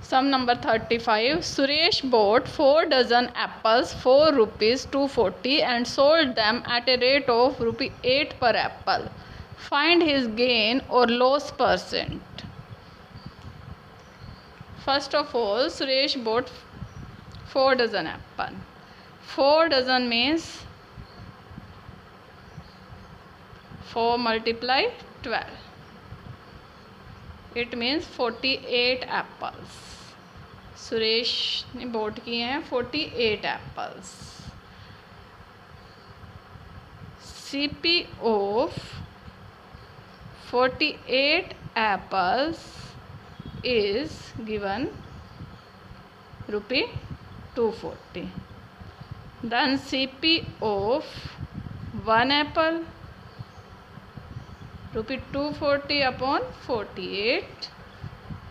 Sum number 35. Suresh bought 4 dozen apples for rupees 240 and sold them at a rate of rupee 8 per apple. Find his gain or loss percent. First of all, Suresh bought 4 dozen apple. 4 dozen means 4 multiply 12. It means 48 apples. Suresh ने bot किए हैं 48 apples. CP of 48 apples is given rupee 240. Then CP of 1 apple rupee 240 upon 48.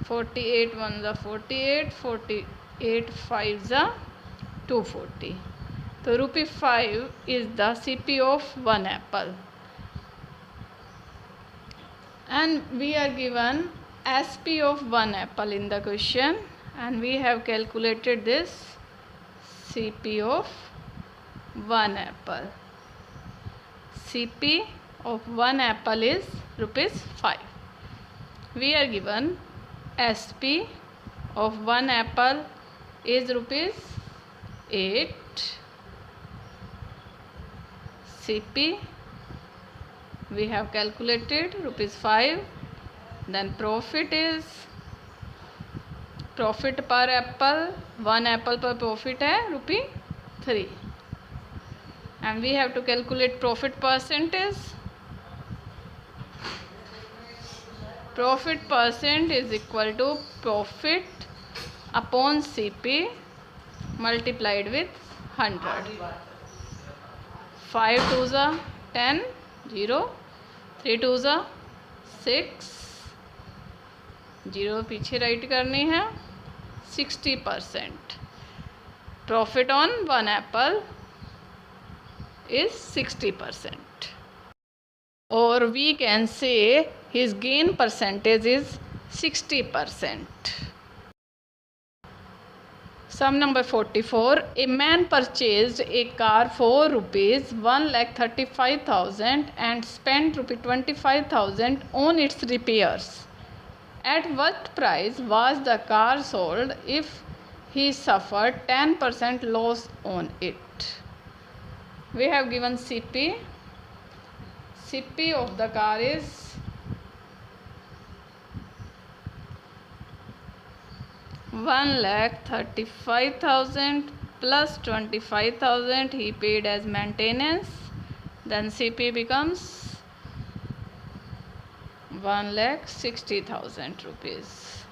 48 1 48, 48 5 240. So rupee 5 is the CP of 1 apple. And we are given SP of 1 apple in the question, and we have calculated this CP of 1 apple. CP of 1 apple is rupees 5. We are given SP of 1 apple is rupees 8. CP we have calculated rupees 5. Then profit per apple, 1 apple per profit है rupee 3. And we have to calculate profit percentage. Profit percent is equal to profit upon CP multiplied with 100. 5 2s 10, 0, 3 2s 6, 0 पीछे right करनी है. 60%. Profit on 1 apple is 60%. Or we can say his gain percentage is 60%. Sum number 44. A man purchased a car for rupees 1,35,000 and spent rupee 25,000 on its repairs. At what price was the car sold if he suffered 10% loss on it? We have given CP. CP of the car is 1,35,000 plus 25,000 he paid as maintenance. Then CP becomes 1,60,000 rupees.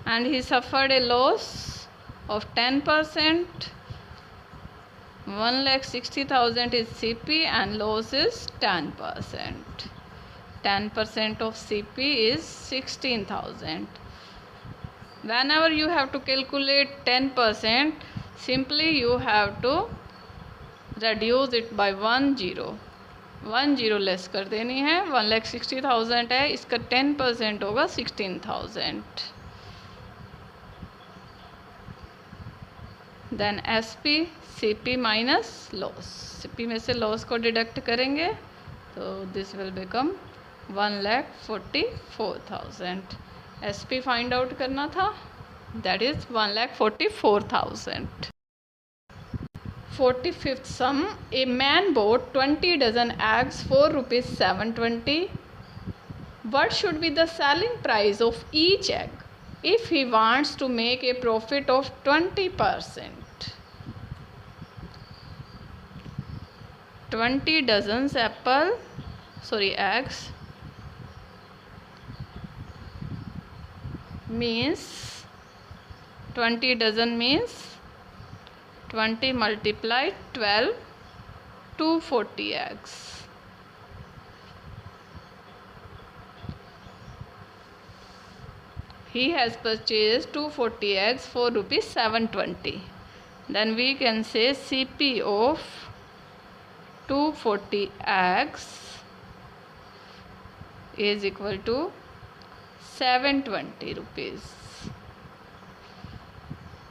And he suffered a loss of 10%. 1,60,000 is CP and loss is 10%. 10% of CP is 16,000. Whenever you have to calculate 10%, simply you have to reduce it by 1 0. 1 0 less कर देनी है. 1,60,000 है, इसका 10% होगा 16,000. Then SP CP minus loss. CP में से loss को deduct करेंगे तो this will become 1,44,000. SP find out करना था, that is 1,44,000. 45th sum. A man bought 20 dozen eggs for rupees 720. What should be the selling price of each egg if he wants to make a profit of 20%? 20 dozens eggs means 20 dozen means 20 multiplied 12, 240 eggs. He has purchased 240 eggs for rupees 720. Then we can say CP of 240 eggs is equal to 720 rupees.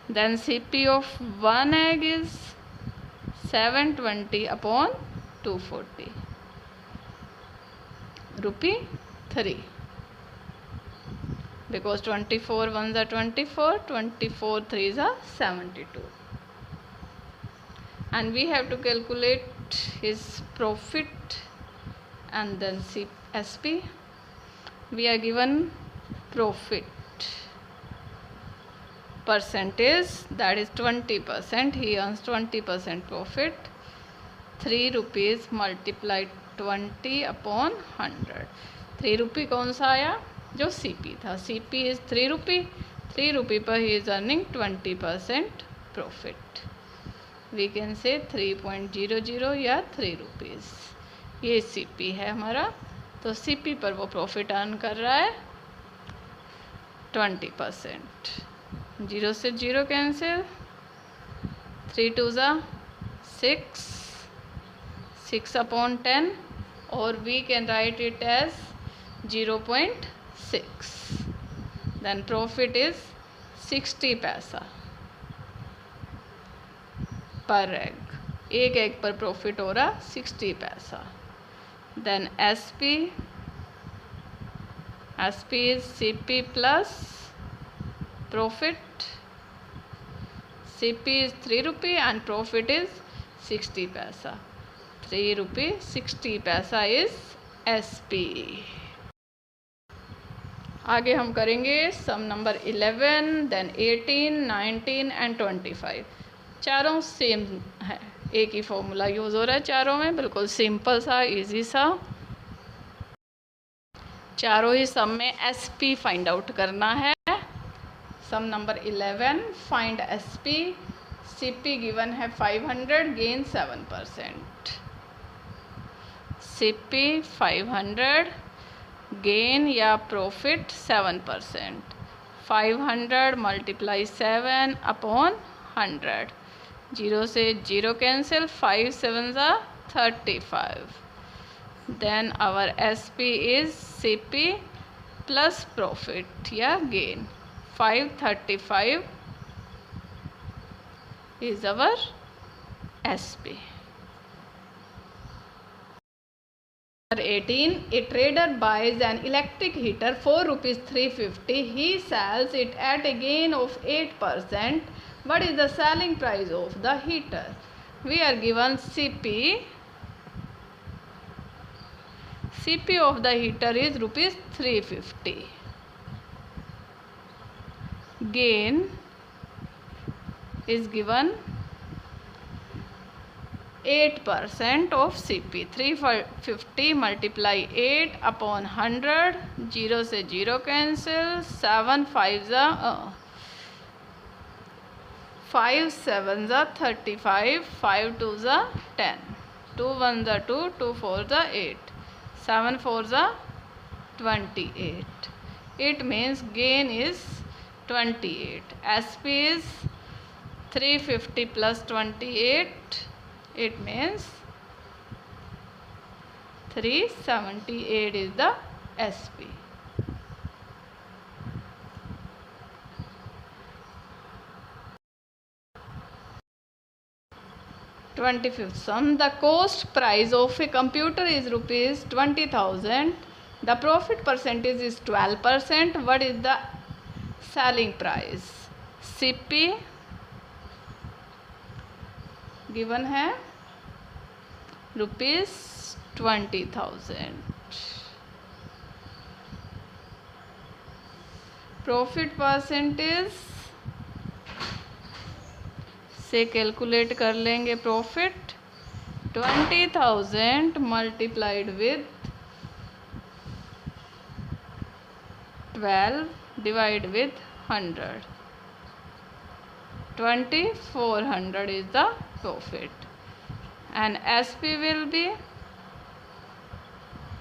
Then CP of one egg is 720 upon 240 rupee 3, because 24 ones are 24, 24 threes are 72, and we have to calculate his profit and then SP. We are given profit percentage, that is 20%. He earns 20% profit. 3 rupees multiplied 20 upon 100. 3 rupee कौन सा आया? जो CP था. CP is 3 rupee. 3 rupee पर he is earning 20% profit. We can say 3.00 या 3 rupees. ये CP है हमारा. तो CP पर वो प्रॉफिट अर्न कर रहा है 20%. 0 से 0 cancel. 3 2 6, 6 upon 10, or we can write it as 0.6. Then profit is 60 पैसा पर एग. एक एग पर प्रॉफिट हो रहा 60 पैसा. Then SP is CP plus profit. CP is 3 rupee and profit is 60 paisa. 3 rupee 60 paisa is SP. आगे हम करेंगे सम नंबर 11, देन 18, 19 एंड 25. चारों सेम है, एक ही फॉर्मूला यूज़ हो रहा है चारों में, बिल्कुल सिंपल सा, इजी सा. चारों ही सम में SP फाइंड आउट करना है. Sum number 11, find SP. CP given है 500, गेन 7%. CP 500, गेन या प्रॉफिट 7%. 500 multiply 7 upon 100. 0 से 0 cancel. 5 7 35. Then our SP is CP plus profit या gain. 535 is our SP. 18. A trader buys an electric heater for rupees 350. He sells it at a gain of 8%. What is the selling price of the heater? We are given CP. CP of the heater is rupees 350. Gain is given 8% of CP. 350 multiply 8 upon 100. 0 से 0 cancel. 7 5 5 7 35. 5 2 10. 2 1 2. 2 4 8. 7 4 28. It means gain is 28. SP is 350 plus 28. It means 378 is the SP. Twenty-fifth sum. The cost price of a computer is rupees 20,000. The profit percentage is 12%. What is the selling price? CP given है rupees 20,000. Profit percentage से calculate कर लेंगे. Profit 20,000 multiplied with 12 divide with 100. 2400 is the profit, and SP will be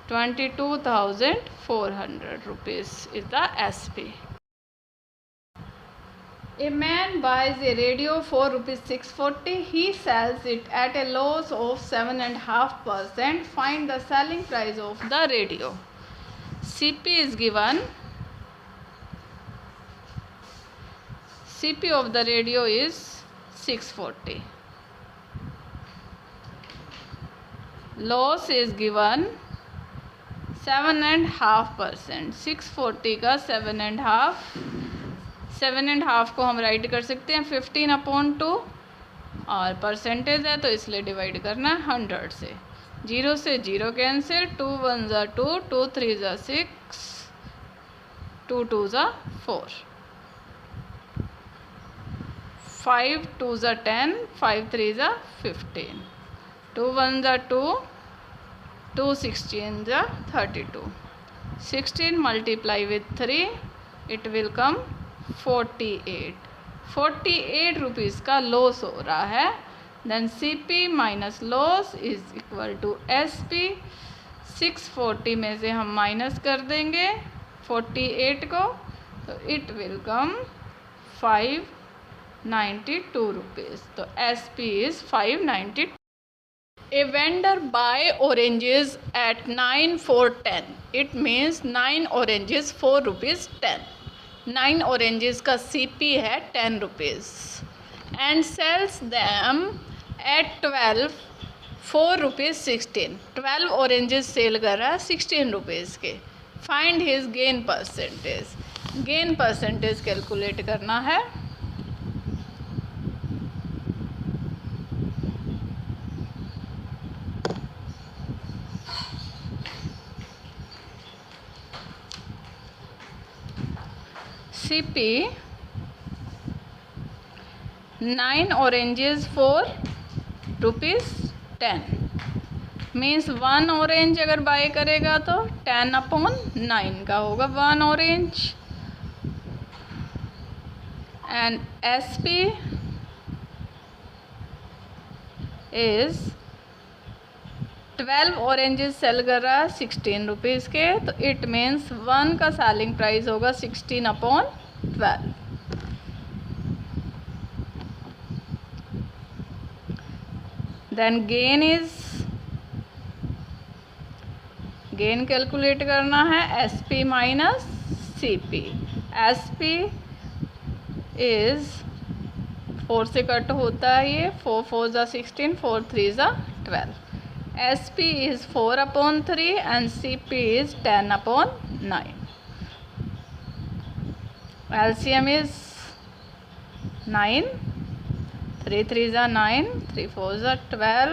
22,400 rupees is the SP. A man buys a radio for rupees 640. He sells it at a loss of 7.5%. Find the selling price of the radio. CP is given CP of the radio is 640. Loss is given 7.5%. 640 का 7.5 को हम right कर सकते हैं 15/2 और percentage है तो इसलिए डिवाइड करना है 100 से. 0 से 0 कैंसिल. 2 1 ज़ा 2, 2 3 ज़ा 6, 2 2 ज़ा 4, 5 2 ज़ा 10, 5 3 ज़ा 15, 2 1 ज़ा 2, 2 16 ज़ा 32. 16 multiply with 3, it will come 48. 48 rupees का लॉस हो रहा है. Then CP minus loss is equal to SP. 640 में से हम माइनस कर देंगे 48 को, तो इट विल कम 592 रुपीज़. तो SP is 592. A vendor buy oranges at 9 for 10. It means 9 oranges 4 rupees 10. 9 oranges का CP है 10 rupees and sells them at 12 4 rupees 16. 12 oranges cell कर रहा है 16 rupees के. Find his gain percentage. Gain percentage calculate करना है. CP 9 oranges for rupees 10 means 1 orange अगर buy करेगा तो 10/9 का होगा 1 orange. And SP is 12 oranges sell कर रहा है 16 रुपीज़ के, तो इट मीन्स 1 का सेलिंग प्राइस होगा 16/12. देन गेन कैलकुलेट करना है SP minus CP. SP is 4 से कट होता है ये, 4 4 ज़ा 16, 4 3 ज़ा 12. SP is 4/3 and CP is 10/9. LCM is 9. 3 3 ज़ा 9, 3 4 ज़ा 12.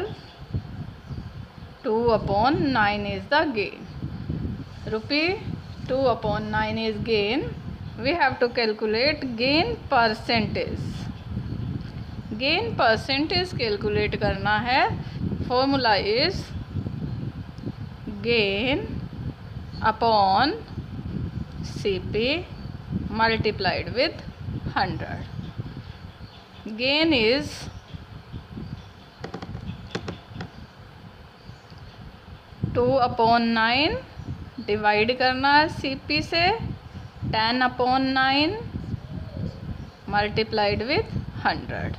2/9 is the gain. Rupee 2/9 is gain. We have to calculate gain percentage. Gain percentage calculate करना है. Formula is gain upon CP multiplied with 100. Gain is 2/9 divide करना है CP से 10/9 multiplied with 100.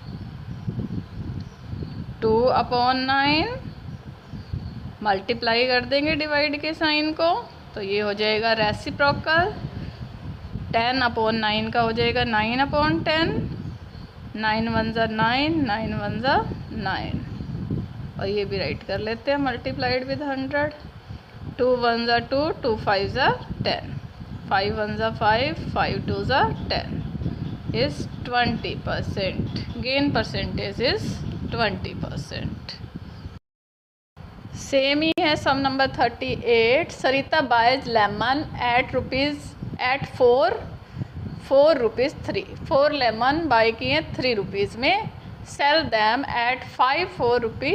2/9 multiply कर देंगे divide के साइन को, तो ये हो जाएगा रेसिप्रोकल. 10/9 का हो जाएगा 9/10. 9 1 ज़ा 9, 9 1 ज़ा 9, और ये भी राइट कर लेते हैं मल्टीप्लाइड विद 100. 2 1 ज़ा 2, 2 5 ज़ा 10, 5 1 ज़ा 5, 5 2 ज़ा 10 is 20%. Gain percentage is 20%. Same ही है sum number 38. Sarita buys lemon at 4 rupees 3. 4 lemon buy किए 3 रुपीज़ में. Sell them at 5 4 rupee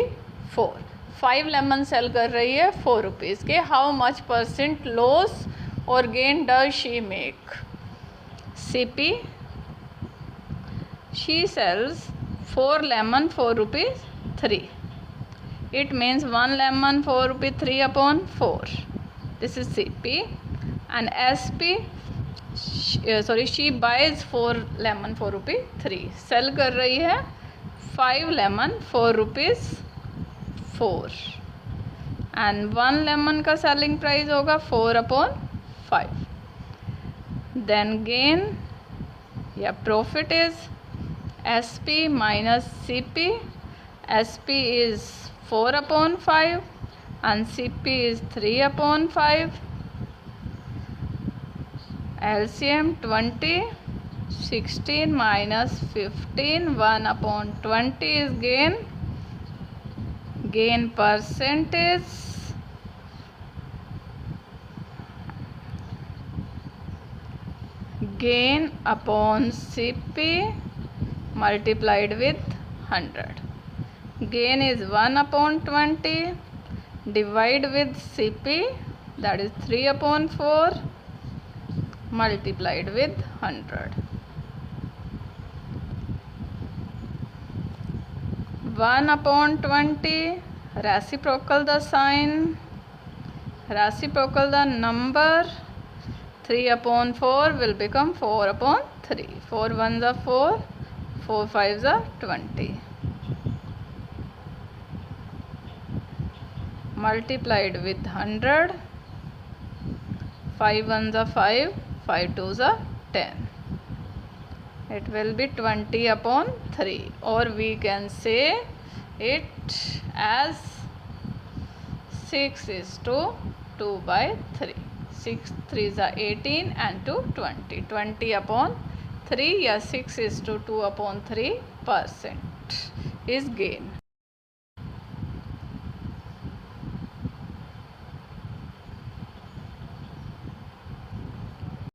4. 5 lemon sell कर रही है 4 रुपीज़ के. हाउ मच % लॉस और gain does she make? CP she sells 4 lemon 4 rupees 3. It means 1 lemon 4 rupee 3/4. This is CP. And SP, she buys 4 lemon 4 rupee 3. Sell कर रही है 5 lemon 4 rupees 4. And 1 lemon का selling price होगा 4/5. Then gain Yeah, profit is SP minus CP. SP is 4 upon 5 and CP is 3 upon 5. LCM 20. 16 minus 15, 1 upon 20 is gain. Gain percentage. Gain upon CP multiplied with 100. Gain is 1 upon 20. Divide with CP, that is 3 upon 4 multiplied with 100. 1 upon 20, reciprocal the sign, reciprocal the number. 3 upon 4 will become 4 upon 3. 4 1s are 4, 4 5s are 20. Multiplied with 100. 5 1s are 5, 5 2s are 10. It will be 20 upon 3, or we can say it as 6 is to 2 by 3. 6 3s are 18 and 2 20. 20 upon 3, या 6 is to 2 upon 3% is gain.